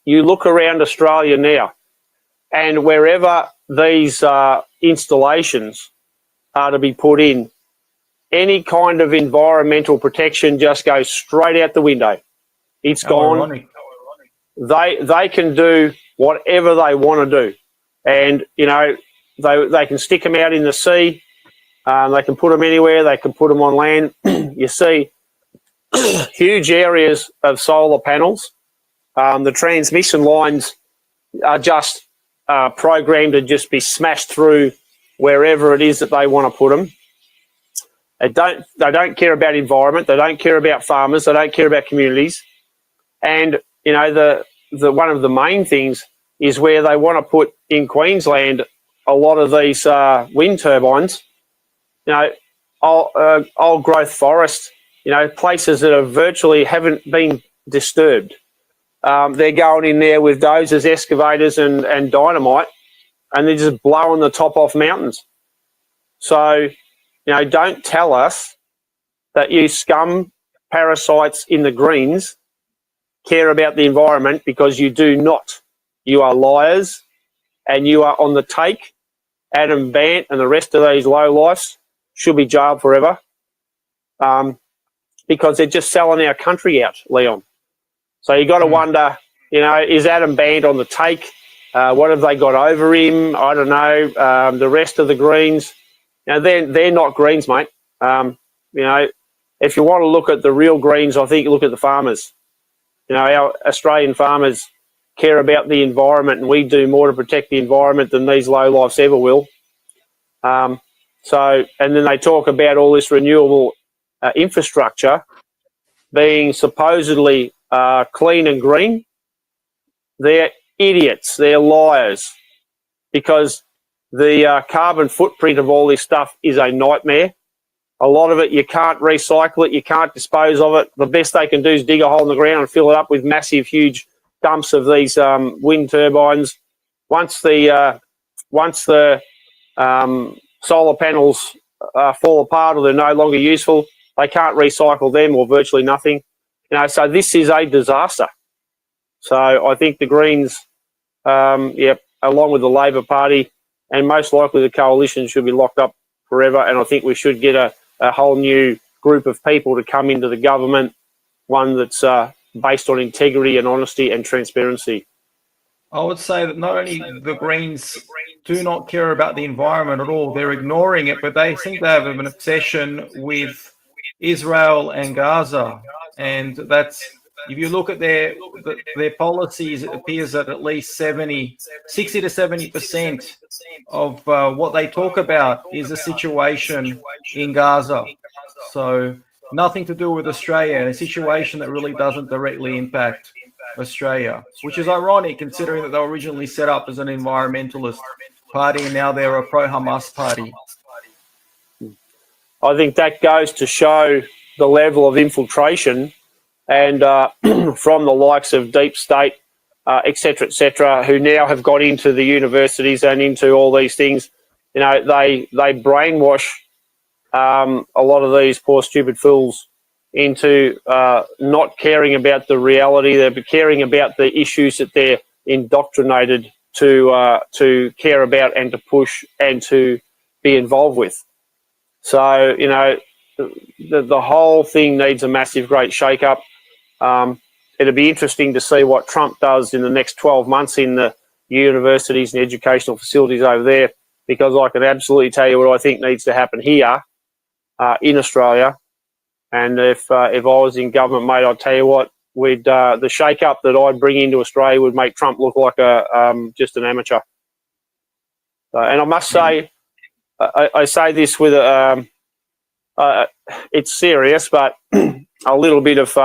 Speaker 3: you look around Australia now, and wherever these installations are to be put in, any kind of environmental protection just goes straight out the window. It's gone.
Speaker 2: Ironic.
Speaker 3: They can do whatever they want to do. And, they can stick them out in the sea. They can put them anywhere. They can put them on land. You see huge areas of solar panels. The transmission lines are just programmed to just be smashed through wherever it is that they want to put them. They don't care about environment. They don't care about farmers. They don't care about communities. And, the one of the main things is where they want to put in Queensland a lot of these wind turbines, old growth forests, places that are virtually haven't been disturbed. They're going in there with dozers, excavators and dynamite, and they're just blowing the top off mountains. So, don't tell us that you scum parasites in the Greens care about the environment, because you do not. You are liars, and you are on the take. Adam Bandt and the rest of these lowlifes should be jailed forever, because they're just selling our country out, Leon. So you got to wonder, you know, is Adam Bandt on the take? What have they got over him? I don't know. The rest of the Greens, you know, they're not Greens, mate. You know, if you want to look at the real Greens, I think you look at the farmers. You know, our Australian farmers care about the environment, and we do more to protect the environment than these lowlifes ever will. So, and then they talk about all this renewable infrastructure being supposedly clean and green. They're idiots. They're liars, because the carbon footprint of all this stuff is a nightmare. A lot of it, you can't recycle it, you can't dispose of it. The best they can do is dig a hole in the ground and fill it up with massive, huge dumps of these wind turbines. Once the solar panels fall apart or they're no longer useful, they can't recycle them, or virtually nothing. You know, so this is a disaster. So I think the Greens, along with the Labor Party and most likely the coalition, should be locked up forever. And I think we should get a whole new group of people to come into the government, one that's based on integrity and honesty and transparency.
Speaker 2: I would say that not only the Greens do not care about the environment at all, they're ignoring it, but they think they have an obsession with Israel and Gaza. And that's, if you look at their policies, it appears that at least 60 to 70% of what they talk about is a situation in Gaza. So nothing to do with Australia, and a situation that really doesn't directly impact Australia, which is ironic considering that they were originally set up as an environmentalist party and now they're a pro-Hamas party.
Speaker 3: I think that goes to show the level of infiltration and from the likes of deep state, et cetera, who now have got into the universities and into all these things. You know, they brainwash a lot of these poor stupid fools into not caring about the reality. They're caring about the issues that they're indoctrinated to care about and to push and to be involved with. So, you know, the whole thing needs a massive, great shake-up. It'll be interesting to see what Trump does in the next 12 months in the universities and educational facilities over there, because I can absolutely tell you what I think needs to happen here in Australia. And if I was in government, mate, I'll tell you what, we'd the shake-up that I'd bring into Australia would make Trump look like just an amateur. And I must say, I say this with it's serious, but a little bit of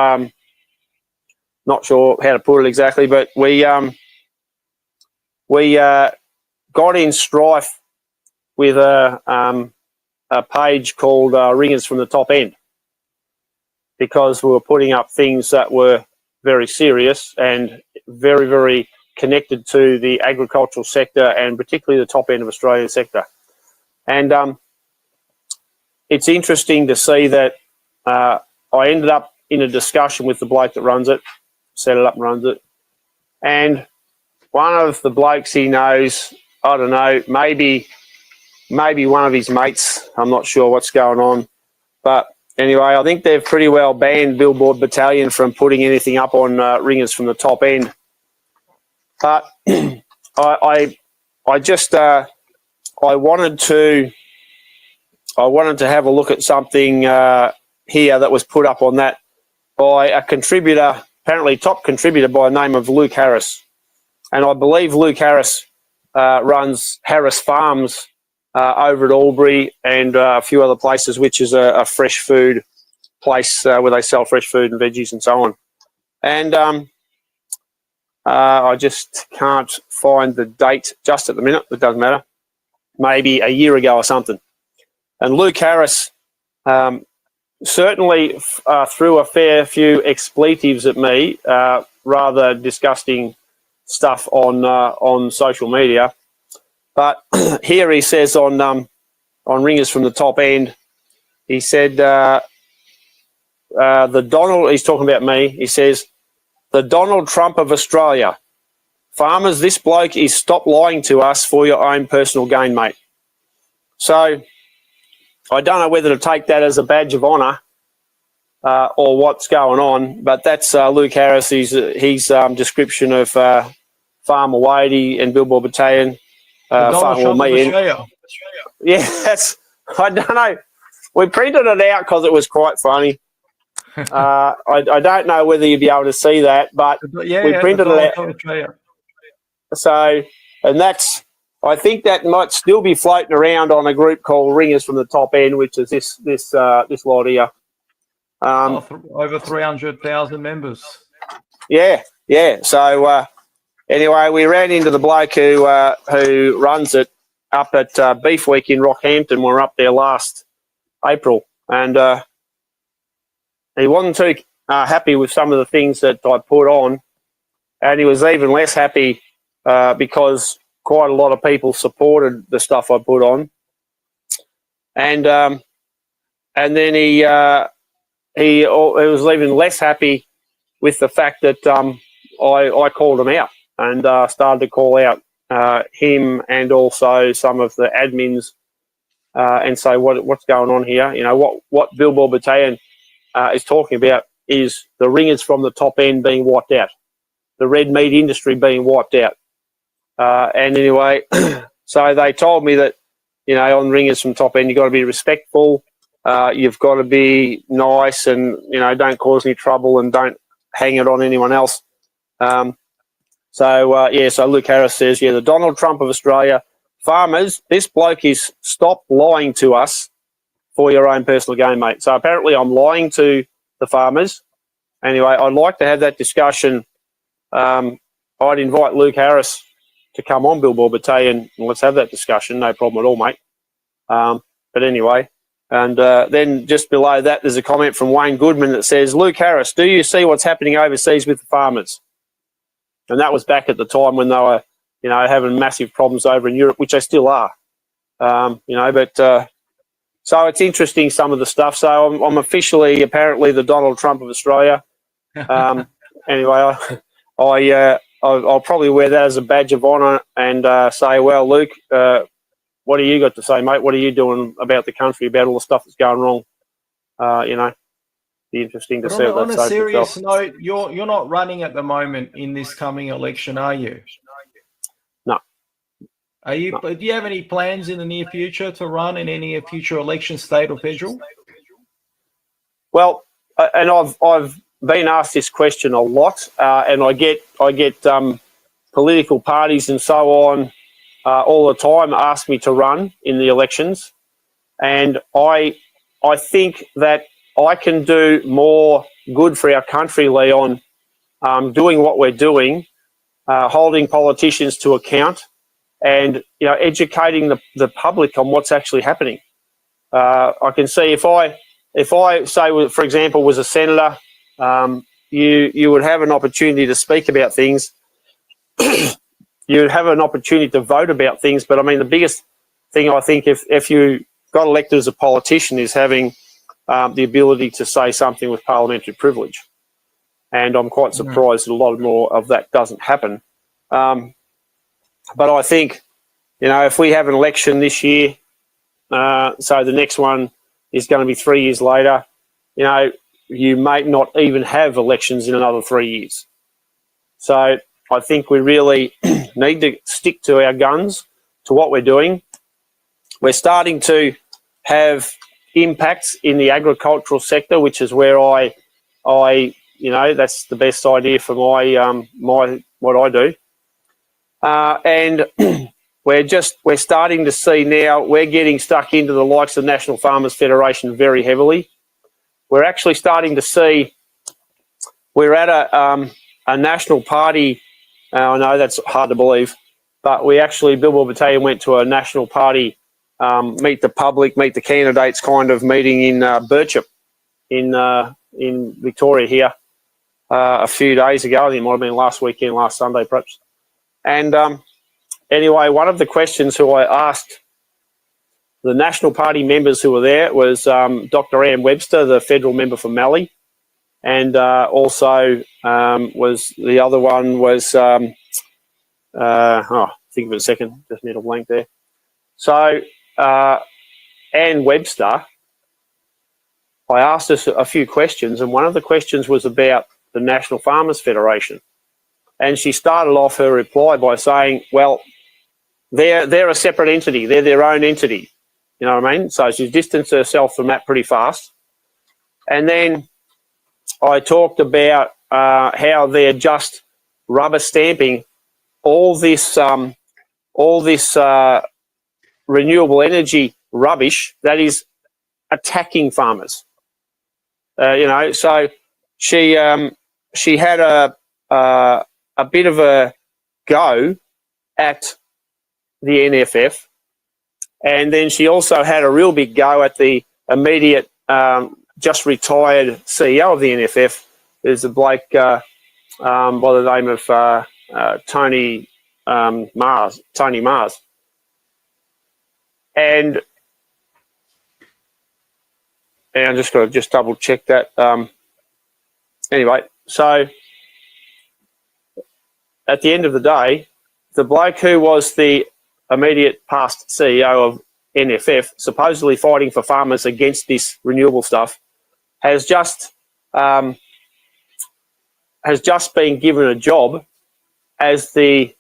Speaker 3: not sure how to put it exactly, but we got in strife with a page called Ringers from the Top End, because we were putting up things that were very serious and very, very connected to the agricultural sector and particularly the top end of Australian sector. And it's interesting to see that I ended up in a discussion with the bloke that runs it, set it up and runs it. And one of the blokes he knows, I don't know, maybe one of his mates, I'm not sure what's going on. But anyway, I think they've pretty well banned Billboard Battalion from putting anything up on Ringers from the Top End. But I wanted to have a look at something here that was put up on that by a contributor, apparently top contributor by the name of Luke Harris. And I believe Luke Harris runs Harris Farms over at Albury and a few other places, which is a fresh food place where they sell fresh food and veggies and so on. And I just can't find the date just at the minute. It doesn't matter. Maybe a year ago or something. And Luke Harris certainly threw a fair few expletives at me, rather disgusting stuff on social media. But here he says on Ringers from the Top End, he said, he's talking about me, he says, the Donald Trump of Australia. Farmers, this bloke is stop lying to us for your own personal gain, mate. So I don't know whether to take that as a badge of honour or what's going on, but that's Luke Harris, his description of Farmer Wade and Billboard Battalion.
Speaker 2: Donald Trump of Australia.
Speaker 3: Yeah, I don't know. We printed it out because it was quite funny. I don't know whether you'd be able to see that, but we printed it out. So, and I think that might still be floating around on a group called Ringers from the Top End, which is this lot here.
Speaker 2: Over 300,000 members.
Speaker 3: Yeah. So anyway, we ran into the bloke who runs it up at Beef Week in Rockhampton. We were up there last April, and he wasn't too happy with some of the things that I put on, and he was even less happy because quite a lot of people supported the stuff I put on, and then he was even less happy with the fact that I called him out and started to call out him and also some of the admins and say what's going on here. You know what Billboard Battalion is talking about is the ringers from the top end being wiped out, the red meat industry being wiped out. And anyway, so they told me that, you know, on ringers from top end, you've got to be respectful, you've got to be nice, and, you know, don't cause any trouble and don't hang it on anyone else. So Luke Harris says, the Donald Trump of Australia. Farmers, this bloke is stop lying to us for your own personal gain, mate. So apparently I'm lying to the farmers. Anyway, I'd like to have that discussion. I'd invite Luke Harris to come on Billboard Battalion and let's have that discussion. No problem at all, mate. But anyway, and then just below that, there's a comment from Wayne Goodman that says, Luke Harris, do you see what's happening overseas with the farmers? And that was back at the time when they were, you know, having massive problems over in Europe, which they still are. So it's interesting, some of the stuff. So I'm officially, apparently, the Donald Trump of Australia. Anyway, I'll probably wear that as a badge of honour and say, well, Luke, what do you got to say, mate? What are you doing about the country, about all the stuff that's going wrong? Be interesting to see.
Speaker 2: On a serious note, you're not running at the moment in this coming election, are you?
Speaker 3: No.
Speaker 2: Are you? No. Do you have any plans in the near future to run in any future election, state or federal?
Speaker 3: Well, and I've been asked this question a lot, and I get political parties and so on all the time ask me to run in the elections, and I think that I can do more good for our country, Leon, doing what we're doing, holding politicians to account, and, you know, educating the public on what's actually happening. I can see if I say, for example, was a senator, you would have an opportunity to speak about things. You'd have an opportunity to vote about things. But I mean, the biggest thing I think if you got elected as a politician is having the ability to say something with parliamentary privilege. And I'm quite surprised that a lot more of that doesn't happen. But I think, you know, if we have an election this year, so the next one is going to be 3 years later, you know, you may not even have elections in another 3 years. So I think we really need to stick to our guns, to what we're doing. We're starting to have impacts in the agricultural sector, which is where I you know, that's the best idea for my what I do. And we're starting to see now, we're getting stuck into the likes of the National Farmers Federation very heavily. We're actually starting to see, we're at a national party. I know that's hard to believe, but we actually, Billboard Battalion went to a national party, meet the public, meet the candidates kind of meeting in Birchip in Victoria here a few days ago. I think it might have been last weekend, last Sunday perhaps. And anyway, one of the questions who I asked the National Party members who were there was Dr. Ann Webster, the federal member for Mallee, and also was the other one was think of it a second, just need a blank there. So Ann Webster, I asked her a few questions, and one of the questions was about the National Farmers Federation, and she started off her reply by saying, well, they're a separate entity, they're their own entity, you know what I mean? So she distanced herself from that pretty fast. And then I talked about how they're just rubber stamping all this renewable energy rubbish that is attacking farmers. So she had a bit of a go at the NFF, and then she also had a real big go at the immediate just retired CEO of the NFF. There's a bloke by the name of Tony Mars. And I'm just got to double check that. Anyway, so at the end of the day, the bloke who was the immediate past CEO of NFF, supposedly fighting for farmers against this renewable stuff, has just been given a job as the,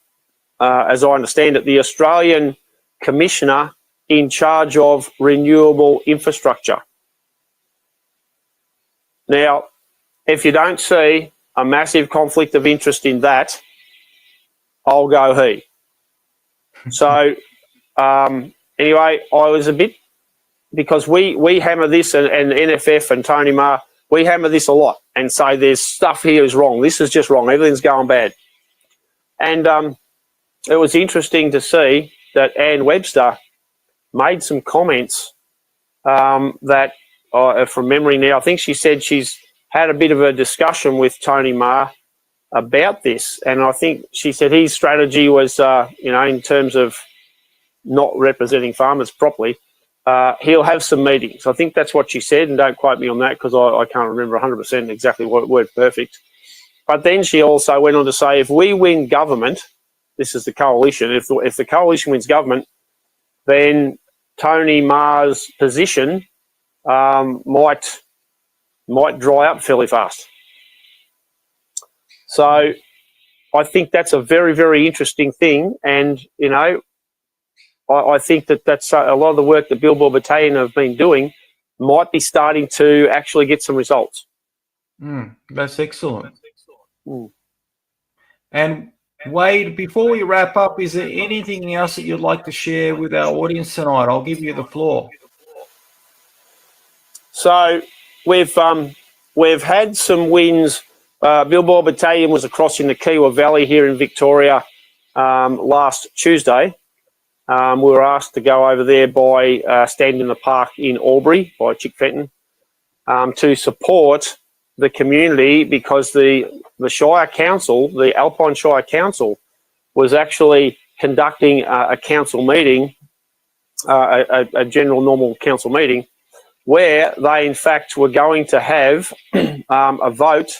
Speaker 3: as I understand it, the Australian Commissioner in charge of renewable infrastructure. Now, if you don't see a massive conflict of interest in that, I'll go he. So anyway, I was a bit, because we hammer this, and NFF and Tony Marr, we hammer this a lot and say there's stuff here is wrong. This is just wrong. Everything's going bad. And it was interesting to see that Ann Webster made some comments that, from memory now, I think she said she's had a bit of a discussion with Tony Marr about this. And I think she said his strategy was, in terms of not representing farmers properly, he'll have some meetings. I think that's what she said, and don't quote me on that because I can't remember 100% exactly what word perfect. But then she also went on to say, if we win government, this is the coalition, if the coalition wins government, then Tony Marr's position might dry up fairly fast. So I think that's a very, very interesting thing. And, I think that's a lot of the work that Billboard Battalion have been doing might be starting to actually get some results.
Speaker 2: That's excellent. And Wade, before we wrap up, is there anything else that you'd like to share with our audience tonight? I'll give you the floor.
Speaker 3: So we've had some wins. Billboard Battalion was across in the Kiewa Valley here in Victoria last Tuesday. We were asked to go over there by Stand in the Park in Albury by Chick Fenton to support the community, because the Shire Council, the Alpine Shire Council, was actually conducting a council meeting, a general normal council meeting, where they in fact were going to have a vote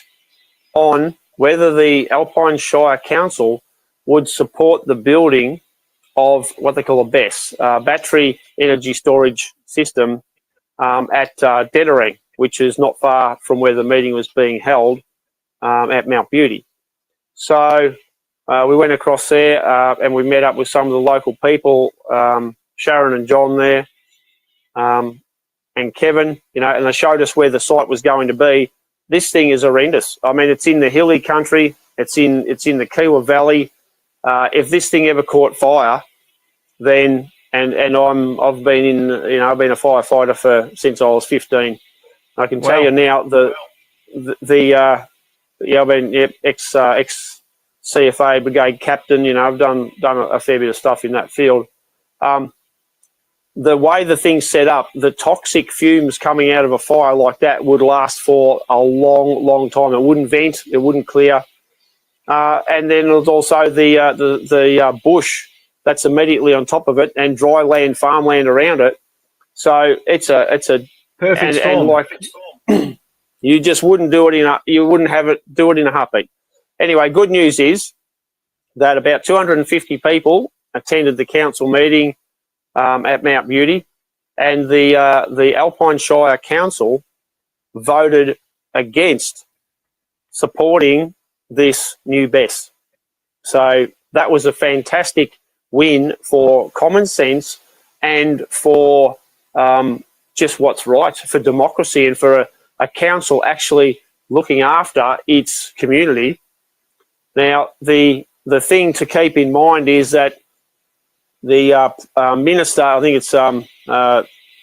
Speaker 3: on whether the Alpine Shire Council would support the building of what they call a BESS, battery energy storage system, at Dedering, which is not far from where the meeting was being held at Mount Beauty. So we went across there and we met up with some of the local people, Sharon and John there, and Kevin, and they showed us where the site was going to be. This thing is horrendous. I mean, it's in the hilly country. It's in the Kiewa Valley. If this thing ever caught fire, then I've been I've been a firefighter since I was 15. I can tell you now I've been ex CFA brigade captain. I've done a fair bit of stuff in that field. The way the thing's set up, the toxic fumes coming out of a fire like that would last for a long, long time. It wouldn't vent, it wouldn't clear. And then there's also the bush that's immediately on top of it, and dry land, farmland around it. So it's a
Speaker 2: perfect storm.
Speaker 3: And You just wouldn't do it do it in a heartbeat. Anyway, good news is that about 250 people attended the council meeting at Mount Beauty, and the Alpine Shire Council voted against supporting this new BESS. So that was a fantastic win for common sense and for just what's right, for democracy, and for a council actually looking after its community. Now, the thing to keep in mind is that the minister, I think it's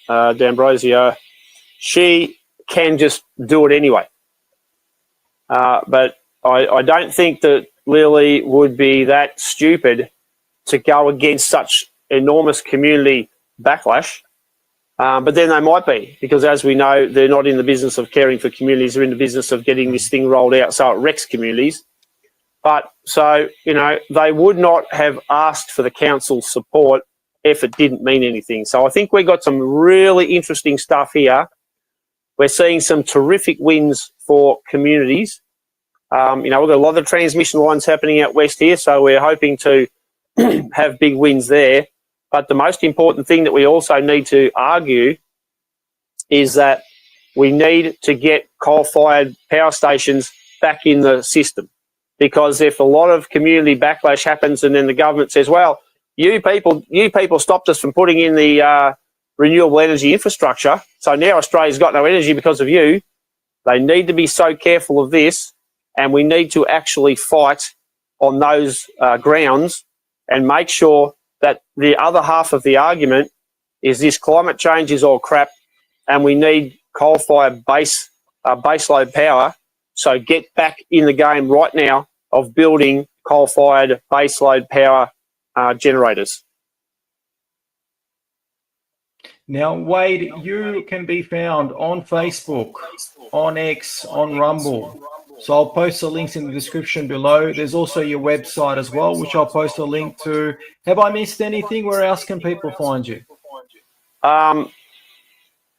Speaker 3: D'Ambrosio, she can just do it anyway. But I don't think that Lily would be that stupid to go against such enormous community backlash. But then they might be, because as we know, they're not in the business of caring for communities, they're in the business of getting this thing rolled out so it wrecks communities. But so, you know, they would not have asked for the council's support if it didn't mean anything. So I think we've got some really interesting stuff here. We're seeing some terrific wins for communities. You know, we've got a lot of transmission lines happening out west here, so we're hoping to have big wins there. But the most important thing that we also need to argue is that we need to get coal-fired power stations back in the system. Because if a lot of community backlash happens and then the government says, well, you people stopped us from putting in the renewable energy infrastructure, so now Australia's got no energy because of you, they need to be so careful of this, and we need to actually fight on those grounds and make sure that the other half of the argument is this climate change is all crap and we need coal-fired baseload power. So get back in the game right now of building coal-fired baseload power generators.
Speaker 2: Now, Wade, you can be found on Facebook, on X, on Rumble. So I'll post the links in the description below. There's also your website as well, which I'll post a link to. Have I missed anything? Where else can people find you?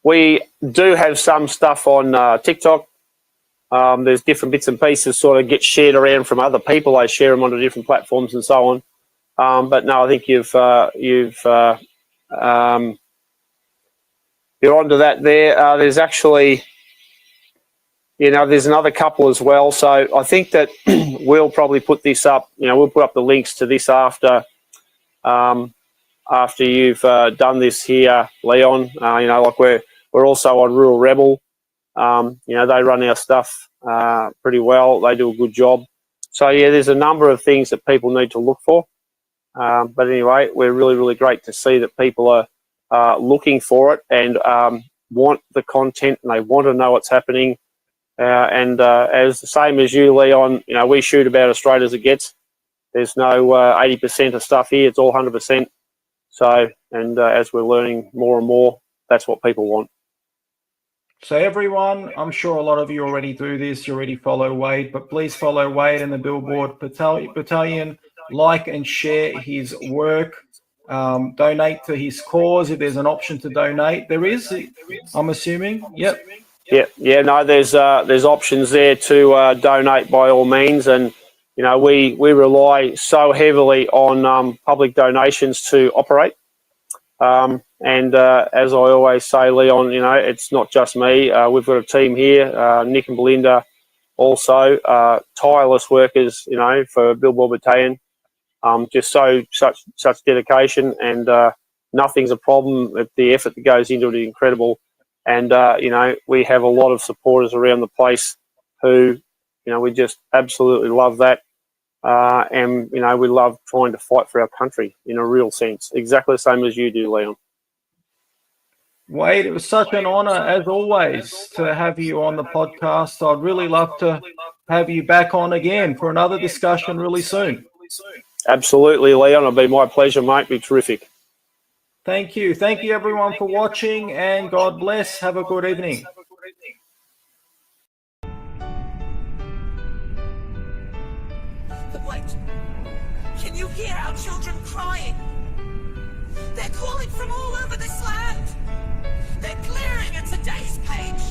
Speaker 3: We do have some stuff on TikTok. There's different bits and pieces sort of get shared around from other people. They share them onto different platforms and so on. But no, I think you're onto that there. There's actually, you know, there's another couple as well. So I think that we'll probably put this up. You know, we'll put up the links to this after you've done this here, Leon. You know, like we're also on Rural Rebel. You know, they run our stuff pretty well. They do a good job. So yeah, there's a number of things that people need to look for. But anyway, we're really, really great to see that people are looking for it and want the content, and they want to know what's happening. And as the same as you, Leon, you know, we shoot about as straight as it gets. There's no 80% of stuff here. It's all 100%. So, and as we're learning more and more, that's what people want.
Speaker 2: So everyone, I'm sure a lot of you already do this. You already follow Wade, but please follow Wade and the Billboard Battalion. Like and share his work. Donate to his cause if there's an option to donate. There is, I'm assuming. Yep. Yeah. No, there's options there to donate by all means, and you know we rely so heavily on public donations to operate. And as I always say, Leon, you know, it's not just me. We've got a team here, Nick and Belinda, also tireless workers, you know, for Billboard Battalion. Just such dedication, and nothing's a problem. The effort that goes into it is incredible. And, you know, we have a lot of supporters around the place who, you know, we just absolutely love that. And, you know, we love trying to fight for our country in a real sense, exactly the same as you do, Leon. Wade, it was such an honour, as always, to have you on the podcast. I'd really love to have you back on again for another discussion really soon. Absolutely, Leon. It'll be my pleasure, mate. It'll be terrific. Thank you. Thank you, everyone, for watching, and God bless. Have a good evening.
Speaker 9: But wait, can you hear our children crying? They're calling from all over this land. They're glaring at today's page.